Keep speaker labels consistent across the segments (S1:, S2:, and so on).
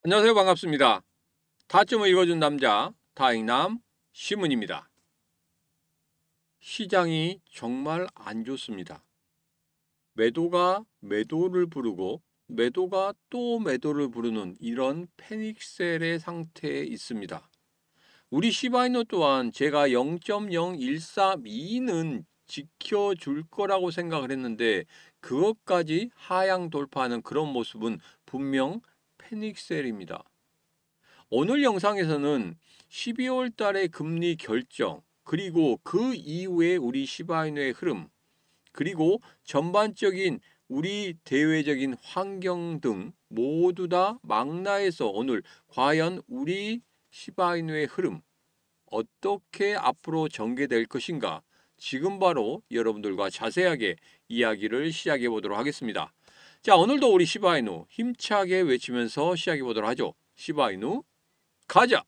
S1: 안녕하세요. 반갑습니다. 다쯤을 읽어준 남자 다잉남 시문입니다. 시장이 정말 안 좋습니다. 매도가 매도를 부르고 매도가 또 매도를 부르는 이런 패닉셀의 상태에 있습니다. 우리 시바이노 또한 제가 0.0132는 지켜줄 거라고 생각을 했는데 그것까지 하향 돌파하는 그런 모습은 분명 패닉셀입니다. 오늘 영상에서는 12월 달의 금리 결정, 그리고 그 이후에 우리 시바이노의 흐름, 그리고 전반적인 우리 대외적인 환경 등 모두 다 망라해서 오늘 과연 우리 시바이노의 흐름 어떻게 앞으로 전개될 것인가, 지금 바로 여러분들과 자세하게 이야기를 시작해 보도록 하겠습니다. 자, 오늘도 우리 시바이노 힘차게 외치면서 시작해 보도록 하죠. 시바이노 가자!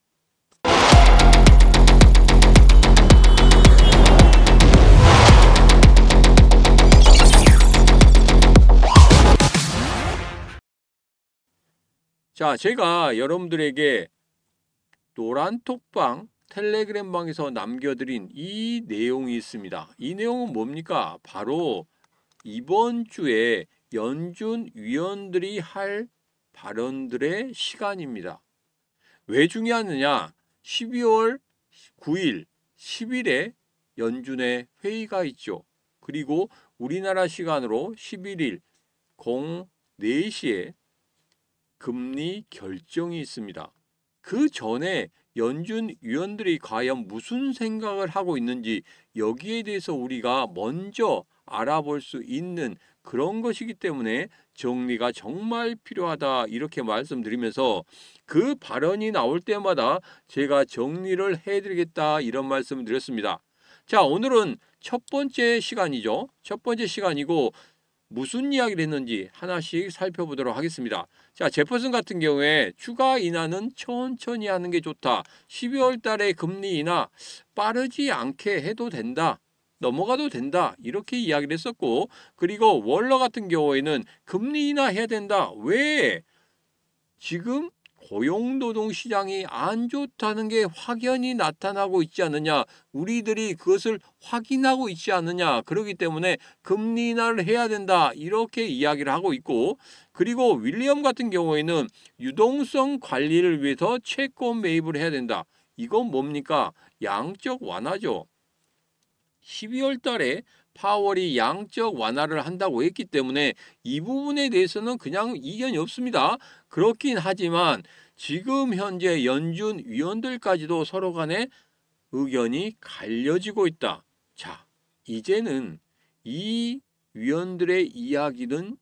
S1: 자, 제가 여러분들에게 노란톡방 텔레그램 방에서 남겨드린 이 내용이 있습니다. 이 내용은 뭡니까? 바로 이번 주에 연준 위원들이 할 발언들의 시간입니다. 왜 중요하느냐? 12월 9일, 10일에 연준의 회의가 있죠. 그리고 우리나라 시간으로 11일 04시에 금리 결정이 있습니다. 그 전에 연준 위원들이 과연 무슨 생각을 하고 있는지 여기에 대해서 우리가 먼저 알아볼 수 있는 그런 것이기 때문에 정리가 정말 필요하다 이렇게 말씀드리면서 그 발언이 나올 때마다 제가 정리를 해드리겠다 이런 말씀을 드렸습니다. 자, 오늘은 첫 번째 시간이죠. 첫 번째 시간이고 무슨 이야기를 했는지 하나씩 살펴보도록 하겠습니다. 자, 제퍼슨 같은 경우에 추가 인하는 천천히 하는 게 좋다. 12월 달에 금리 인하 빠르지 않게 해도 된다. 넘어가도 된다. 이렇게 이야기를 했었고, 그리고 월러 같은 경우에는 금리 인하해야 된다. 왜? 지금 고용노동 시장이 안 좋다는 게 확연히 나타나고 있지 않느냐. 우리들이 그것을 확인하고 있지 않느냐. 그렇기 때문에 금리 인하를 해야 된다. 이렇게 이야기를 하고 있고, 그리고 윌리엄 같은 경우에는 유동성 관리를 위해서 채권 매입을 해야 된다. 이건 뭡니까? 양적 완화죠. 12월 달에 파월이 양적 완화를 한다고 했기 때문에 이 부분에 대해서는 그냥 이견이 없습니다. 그렇긴 하지만 지금 현재 연준 위원들까지도 서로 간에 의견이 갈려지고 있다. 자, 이제는 이 위원들의 이야기는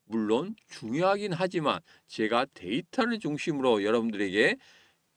S1: 물론 중요하긴 하지만 제가 데이터를 중심으로 여러분들에게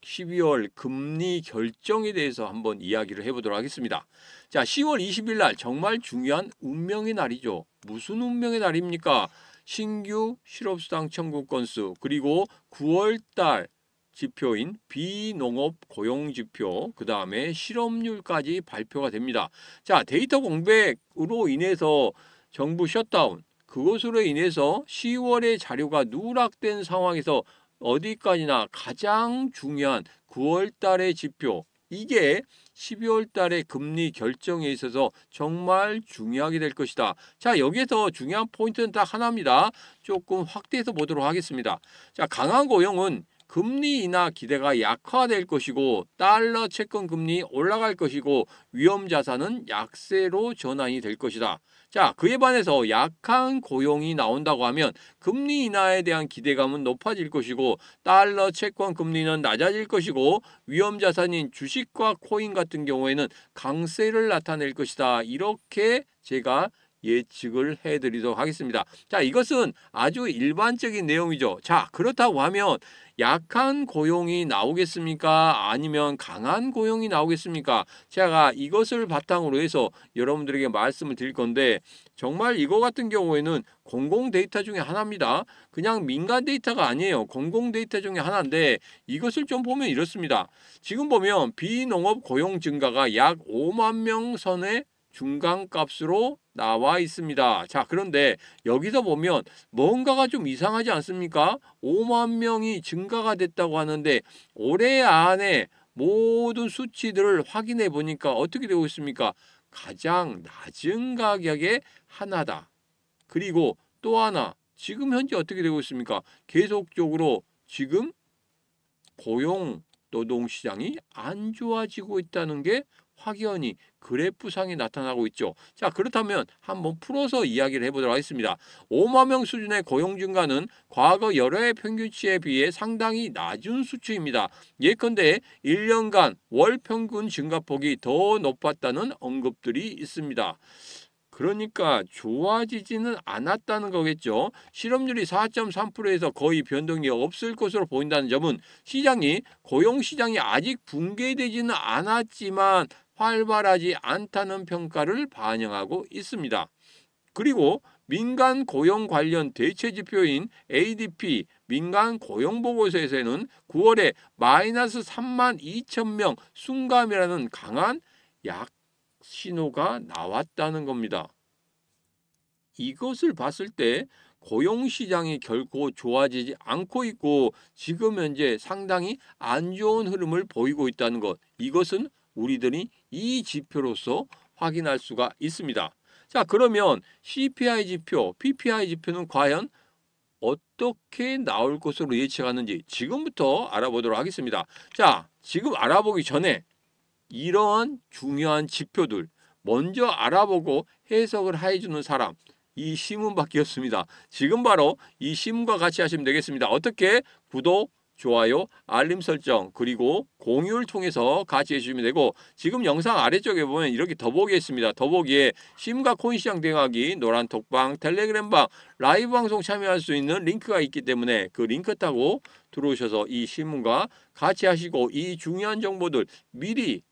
S1: 12월 금리 결정에 대해서 한번 이야기를 해보도록 하겠습니다. 자, 10월 20일 날 정말 중요한 운명의 날이죠. 무슨 운명의 날입니까? 신규 실업수당 청구 건수, 그리고 9월 달 지표인 비농업 고용지표, 그 다음에 실업률까지 발표가 됩니다. 자, 데이터 공백으로 인해서 정부 셧다운, 그것으로 인해서 10월에 자료가 누락된 상황에서 어디까지나 가장 중요한 9월 달의 지표, 이게 12월 달의 금리 결정에 있어서 정말 중요하게 될 것이다. 자, 여기에서 중요한 포인트는 딱 하나입니다. 조금 확대해서 보도록 하겠습니다. 자, 강한 고용은 금리 인하 기대가 약화될 것이고 달러 채권 금리 올라갈 것이고 위험 자산은 약세로 전환이 될 것이다. 자, 그에 반해서 약한 고용이 나온다고 하면 금리 인하에 대한 기대감은 높아질 것이고 달러 채권 금리는 낮아질 것이고 위험 자산인 주식과 코인 같은 경우에는 강세를 나타낼 것이다. 이렇게 제가 예측을 해드리도록 하겠습니다. 자, 이것은 아주 일반적인 내용이죠. 자, 그렇다고 하면 약한 고용이 나오겠습니까? 아니면 강한 고용이 나오겠습니까? 제가 이것을 바탕으로 해서 여러분들에게 말씀을 드릴 건데 정말 이거 같은 경우에는 공공 데이터 중에 하나입니다. 그냥 민간 데이터가 아니에요. 공공 데이터 중에 하나인데 이것을 좀 보면 이렇습니다. 지금 보면 비농업 고용 증가가 약 5만 명 선에 중간값으로 나와 있습니다. 자, 그런데 여기서 보면 뭔가가 좀 이상하지 않습니까? 5만 명이 증가가 됐다고 하는데 올해 안에 모든 수치들을 확인해 보니까 어떻게 되고 있습니까? 가장 낮은 가격의 하나다. 그리고 또 하나, 지금 현재 어떻게 되고 있습니까? 계속적으로 지금 고용 노동시장이 안 좋아지고 있다는 게 확연히 그래프상에 나타나고 있죠. 자, 그렇다면 한번 풀어서 이야기를 해보도록 하겠습니다. 5만 명 수준의 고용 증가는 과거 여러 해 평균치에 비해 상당히 낮은 수치입니다. 예컨대 1년간 월 평균 증가폭이 더 높았다는 언급들이 있습니다. 그러니까 좋아지지는 않았다는 거겠죠. 실업률이 4.3%에서 거의 변동이 없을 것으로 보인다는 점은 시장이 고용시장이 아직 붕괴되지는 않았지만 활발하지 않다는 평가를 반영하고 있습니다. 그리고 민간 고용 관련 대체 지표인 ADP 민간 고용 보고서에서는 9월에 마이너스 3만 2천 명 순감이라는 강한 약 신호가 나왔다는 겁니다. 이것을 봤을 때 고용시장이 결코 좋아지지 않고 있고 지금 현재 상당히 안 좋은 흐름을 보이고 있다는 것, 이것은 우리들이 이 지표로서 확인할 수가 있습니다. 자, 그러면 CPI 지표, PPI 지표는 과연 어떻게 나올 것으로 예측하는지 지금부터 알아보도록 하겠습니다. 자, 지금 알아보기 전에 이러한 중요한 지표들 먼저 알아보고 해석을 해주는 사람, 이 시문밖에 없습니다. 지금 바로 이 시문과 같이 하시면 되겠습니다. 어떻게? 구독, 좋아요, 알림 설정, 그리고 공유를 통해서 같이 해주시면 되고, 지금 영상 아래쪽에 보면 이렇게 더보기에 있습니다. 더보기에 시문과 코인시장 대응하기, 노란 톡방, 텔레그램방, 라이브 방송 참여할 수 있는 링크가 있기 때문에 그 링크 타고 들어오셔서 이 시문과 같이 하시고 이 중요한 정보들 미리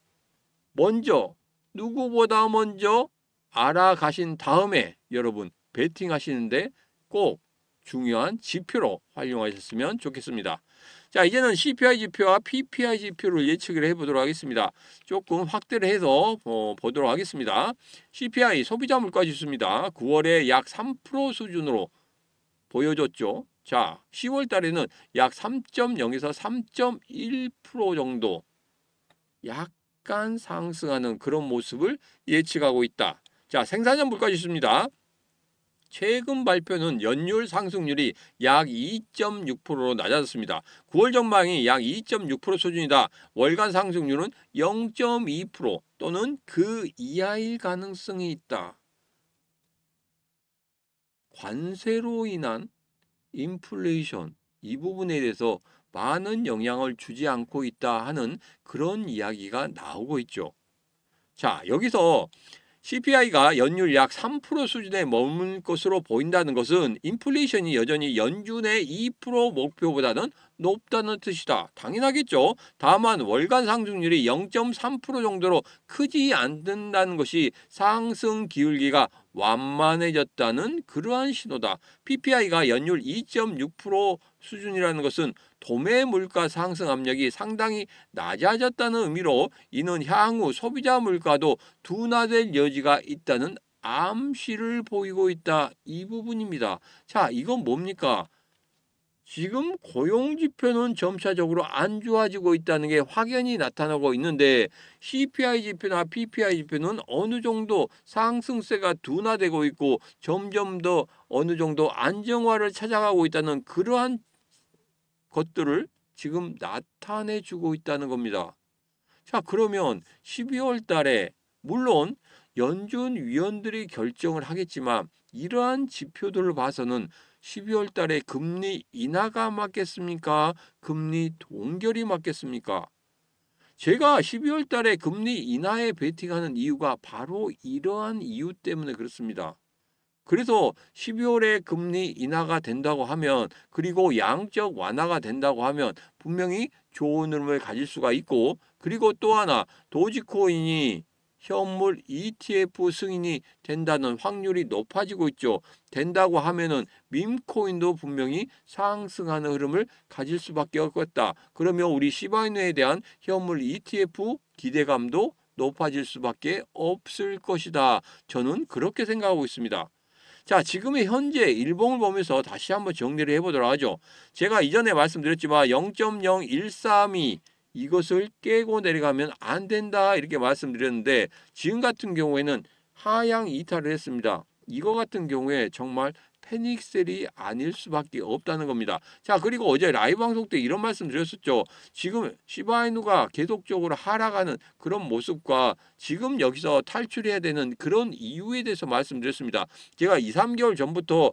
S1: 먼저 누구보다 먼저 알아가신 다음에 여러분 베팅 하시는데 꼭 중요한 지표로 활용하셨으면 좋겠습니다. 자, 이제는 CPI 지표와 PPI 지표를 예측을 해보도록 하겠습니다. 조금 확대를 해서 보도록 하겠습니다. CPI 소비자 물가 지수입니다. 9월에 약 3% 수준으로 보여줬죠. 자, 10월 달에는 약 3.0에서 3.1% 정도 약간 상승하는 그런 모습을 예측하고 있다. 자, 생산자 물가 지수입니다. 최근 발표는 연율 상승률이 약 2.6%로 낮아졌습니다. 9월 전망이 약 2.6% 수준이다. 월간 상승률은 0.2% 또는 그 이하일 가능성이 있다. 관세로 인한 인플레이션, 이 부분에 대해서 많은 영향을 주지 않고 있다 하는 그런 이야기가 나오고 있죠. 자, 여기서 CPI가 연율 약 3% 수준에 머물 것으로 보인다는 것은 인플레이션이 여전히 연준의 2% 목표보다는 높다는 뜻이다. 당연하겠죠. 다만 월간 상승률이 0.3% 정도로 크지 않는다는 것이 상승 기울기가 완만해졌다는 그러한 신호다. PPI가 연율 2.6% 수준이라는 것은 도매 물가 상승 압력이 상당히 낮아졌다는 의미로 이는 향후 소비자 물가도 둔화될 여지가 있다는 암시를 보이고 있다. 이 부분입니다. 자, 이건 뭡니까? 지금 고용지표는 점차적으로 안 좋아지고 있다는 게 확연히 나타나고 있는데 CPI 지표나 PPI 지표는 어느 정도 상승세가 둔화되고 있고 점점 더 어느 정도 안정화를 찾아가고 있다는 그러한 것들을 지금 나타내주고 있다는 겁니다. 자, 그러면 12월 달에 물론 연준 위원들이 결정을 하겠지만 이러한 지표들을 봐서는 12월 달에 금리 인하가 맞겠습니까? 금리 동결이 맞겠습니까? 제가 12월 달에 금리 인하에 베팅하는 이유가 바로 이러한 이유 때문에 그렇습니다. 그래서 12월에 금리 인하가 된다고 하면 그리고 양적 완화가 된다고 하면 분명히 좋은 흐름을 가질 수가 있고 그리고 또 하나 도지코인이 현물 ETF 승인이 된다는 확률이 높아지고 있죠. 된다고 하면은 밈코인도 분명히 상승하는 흐름을 가질 수밖에 없겠다. 그러면 우리 시바이누에 대한 현물 ETF 기대감도 높아질 수밖에 없을 것이다. 저는 그렇게 생각하고 있습니다. 자, 지금의 현재 일봉을 보면서 다시 한번 정리를 해보도록 하죠. 제가 이전에 말씀드렸지만 0.0132 이것을 깨고 내려가면 안 된다 이렇게 말씀드렸는데 지금 같은 경우에는 하향 이탈을 했습니다. 이거 같은 경우에 정말 패닉셀이 아닐 수밖에 없다는 겁니다. 자, 그리고 어제 라이브 방송 때 이런 말씀 드렸었죠. 지금 시바이누가 계속적으로 하락하는 그런 모습과 지금 여기서 탈출해야 되는 그런 이유에 대해서 말씀드렸습니다. 제가 2, 3개월 전부터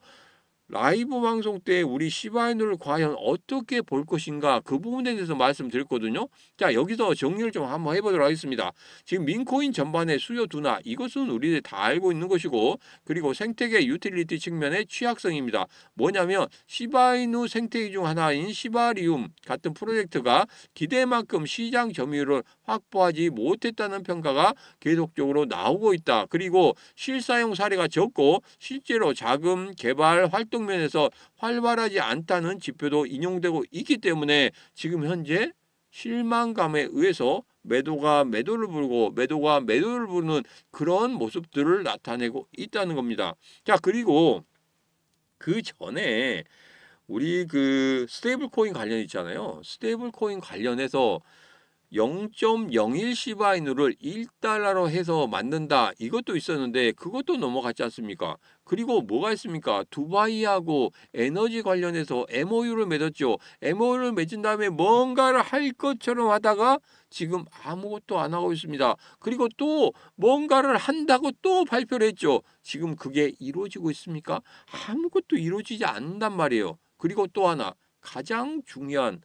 S1: 라이브 방송 때 우리 시바이누를 과연 어떻게 볼 것인가 그 부분에 대해서 말씀드렸거든요. 자, 여기서 정리를 좀 한번 해보도록 하겠습니다. 지금 민코인 전반의 수요 둔화 이것은 우리들 다 알고 있는 것이고 그리고 생태계 유틸리티 측면의 취약성입니다. 뭐냐면 시바이누 생태계 중 하나인 시바리움 같은 프로젝트가 기대만큼 시장 점유율을 확보하지 못했다는 평가가 계속적으로 나오고 있다. 그리고 실사용 사례가 적고 실제로 자금 개발 활동 면에서 활발하지 않다는 지표도 인용되고 있기 때문에 지금 현재 실망감에 의해서 매도가 매도를 부르고 매도가 매도를 부르는 그런 모습들을 나타내고 있다는 겁니다. 자, 그리고 그 전에 우리 그 스테이블 코인 관련 있잖아요. 스테이블 코인 관련해서 0.01 시바이누를 1달러로 해서 만든다. 이것도 있었는데 그것도 넘어갔지 않습니까? 그리고 뭐가 있습니까? 두바이하고 에너지 관련해서 MOU를 맺었죠. MOU를 맺은 다음에 뭔가를 할 것처럼 하다가 지금 아무것도 안 하고 있습니다. 그리고 또 뭔가를 한다고 또 발표를 했죠. 지금 그게 이루어지고 있습니까? 아무것도 이루어지지 않는단 말이에요. 그리고 또 하나 가장 중요한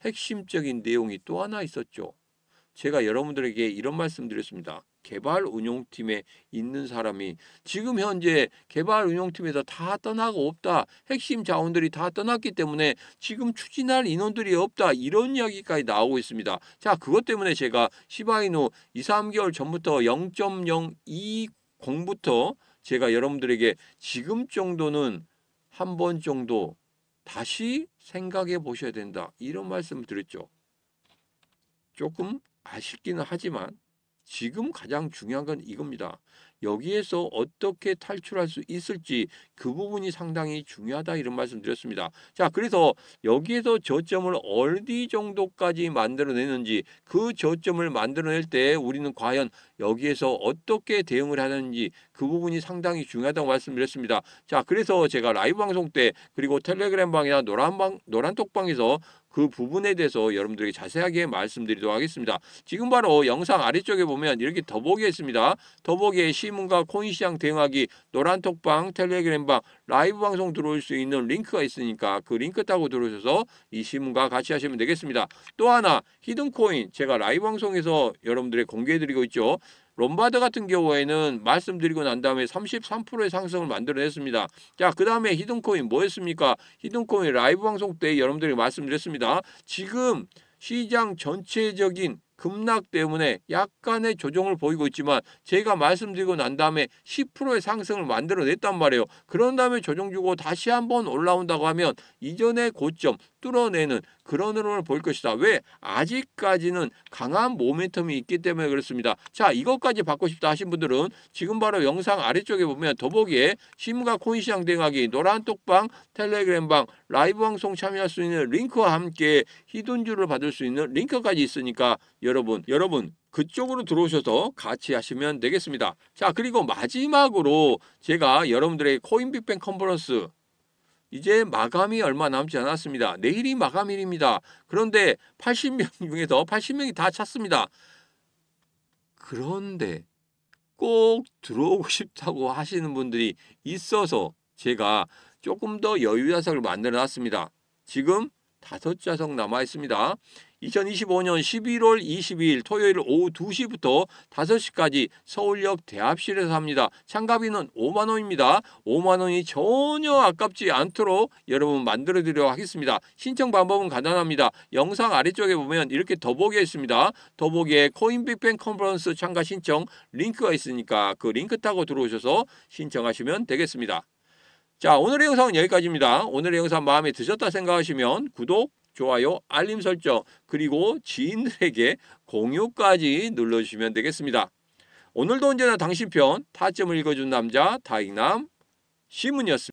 S1: 핵심적인 내용이 또 하나 있었죠. 제가 여러분들에게 이런 말씀 드렸습니다. 개발 운용팀에 있는 사람이 지금 현재 개발 운용팀에서 다 떠나고 없다. 핵심 자원들이 다 떠났기 때문에 지금 추진할 인원들이 없다. 이런 이야기까지 나오고 있습니다. 자, 그것 때문에 제가 시바이누 2, 3개월 전부터 0.020부터 제가 여러분들에게 지금 정도는 한 번 정도 다시 생각해 보셔야 된다. 이런 말씀을 드렸죠. 조금 아쉽기는 하지만 지금 가장 중요한 건 이겁니다. 여기에서 어떻게 탈출할 수 있을지 그 부분이 상당히 중요하다 이런 말씀 드렸습니다. 자, 그래서 여기에서 저점을 어디 정도까지 만들어내는지 그 저점을 만들어낼 때 우리는 과연 여기에서 어떻게 대응을 하는지 그 부분이 상당히 중요하다고 말씀드렸습니다. 자, 그래서 제가 라이브 방송 때 그리고 텔레그램 방이나 노란톡방에서 그 부분에 대해서 여러분들에게 자세하게 말씀드리도록 하겠습니다. 지금 바로 영상 아래쪽에 보면 이렇게 더보기에 있습니다. 더보기에 시문과 코인시장 대응하기 노란톡방, 텔레그램방, 라이브 방송 들어올 수 있는 링크가 있으니까 그 링크 타고 들어오셔서 이 시문과 같이 하시면 되겠습니다. 또 하나 히든코인 제가 라이브 방송에서 여러분들에게 공개해드리고 있죠. 롬바드 같은 경우에는 말씀드리고 난 다음에 33%의 상승을 만들어냈습니다. 자, 그 다음에 히든코인 뭐였습니까? 히든코인 라이브 방송 때 여러분들에게 말씀드렸습니다. 지금 시장 전체적인 급락 때문에 약간의 조정을 보이고 있지만 제가 말씀드리고 난 다음에 10%의 상승을 만들어냈단 말이에요. 그런 다음에 조정 주고 다시 한번 올라온다고 하면 이전의 고점 뚫어내는 그런 흐름을 볼 것이다. 왜? 아직까지는 강한 모멘텀이 있기 때문에 그렇습니다. 자, 이것까지 받고 싶다 하신 분들은 지금 바로 영상 아래쪽에 보면 더보기에 시문과 코인시장 대응하기 노란톡방, 텔레그램방, 라이브 방송 참여할 수 있는 링크와 함께 히든주를 받을 수 있는 링크까지 있으니까 여러분 그쪽으로 들어오셔서 같이 하시면 되겠습니다. 자, 그리고 마지막으로 제가 여러분들의 코인 빅뱅 컨퍼런스 이제 마감이 얼마 남지 않았습니다. 내일이 마감일입니다. 그런데 80명 중에서 80명이 다 찼습니다. 그런데 꼭 들어오고 싶다고 하시는 분들이 있어서 제가 조금 더 여유 좌석을 만들어 놨습니다. 지금 5좌석 남아 있습니다. 2025년 11월 22일 토요일 오후 2시부터 5시까지 서울역 대합실에서 합니다. 참가비는 5만 원입니다. 5만 원이 전혀 아깝지 않도록 여러분 만들어 드리도록 하겠습니다. 신청 방법은 간단합니다. 영상 아래쪽에 보면 이렇게 더보기에 있습니다. 더보기에 코인 빅뱅 컨퍼런스 참가 신청 링크가 있으니까 그 링크 타고 들어오셔서 신청하시면 되겠습니다. 자, 오늘의 영상은 여기까지입니다. 오늘의 영상 마음에 드셨다 생각하시면 구독, 좋아요, 알림 설정, 그리고 지인들에게 공유까지 눌러주시면 되겠습니다. 오늘도 언제나 당신 편 타점을 읽어준 남자 타익남 시문이었습니다.